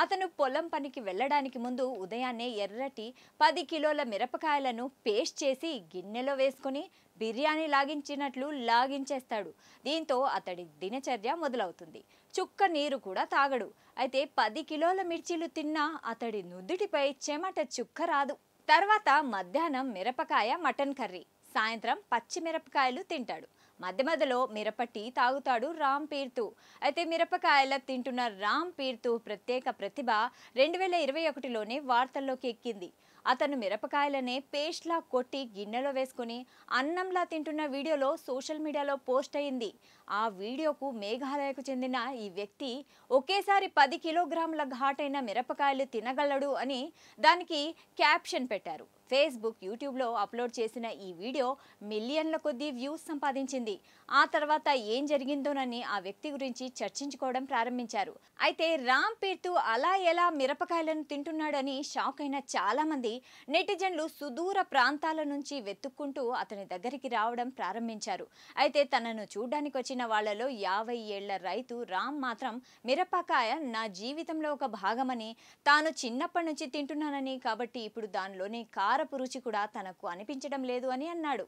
అతను పొలం పనికి వెళ్ళడానికి ముందు ఉదయాన్నే ఎర్రటి 10 కిలోల మిరపకాయలను పేస్ట్ చేసి గిన్నెలో వేసుకుని బిర్యానీ లాగించినట్లు లాగించేస్తాడు. దీంతో అతడి దినచర్య మొదలవుతుంది. చుక్క నీరు కూడా తాగడు. అయితే 10 కిలోల మిర్చీలు తిన్నా అతడి నుదుటిపై చెమట చుక్క రాదు. తర్వాత మధ్యాహ్నం మిరపకాయ మటన్ కర్రీ, సాయంత్రం పచ్చి మిరపకాయలు తింటాడు. మధ్య మధ్యలో మిరప టీ తాగుతాడు రామ్ పీర్తూ. అయితే మిరపకాయల తింటున్న రామ్ పీర్తూ ప్రత్యేక ప్రతిభ 2021లోనే వార్తల్లోకి ఎక్కింది. అతను మిరపకాయలనే పేస్ట్లా కొట్టి గిన్నెలో వేసుకుని అన్నంలా తింటున్న వీడియోలో సోషల్ మీడియాలో పోస్ట్ అయింది. ఆ వీడియోకు మేఘాలయకు చెందిన ఈ వ్యక్తి ఒకేసారి 10 కిలోగ్రాముల ఘాటైన మిరపకాయలు తినగలడు అని దానికి క్యాప్షన్ పెట్టారు. ఫేస్బుక్, యూట్యూబ్లో అప్లోడ్ చేసిన ఈ వీడియో మిలియన్ల కొద్దీ వ్యూస్ సంపాదించింది. ఆ తర్వాత ఏం జరిగిందోనని ఆ వ్యక్తి గురించి చర్చించుకోవడం ప్రారంభించారు. అయితే రామ్ పీర్తూ అలా ఎలా మిరపకాయలను తింటున్నాడని షాక్ అయిన చాలా మంది నెటిజన్లు సుదూర ప్రాంతాల నుంచి వెతుక్కుంటూ అతని దగ్గరికి రావడం ప్రారంభించారు. అయితే తనను చూడ్డానికి వచ్చిన వాళ్లలో 50 ఏళ్ల రైతు రామ్ మాత్రం మిరపకాయ నా జీవితంలో ఒక భాగమని, తాను చిన్నప్పటి నుంచి తింటున్నానని, కాబట్టి ఇప్పుడు దానిలోని కారపు రుచి కూడా తనకు అనిపించడం లేదు అని అన్నాడు.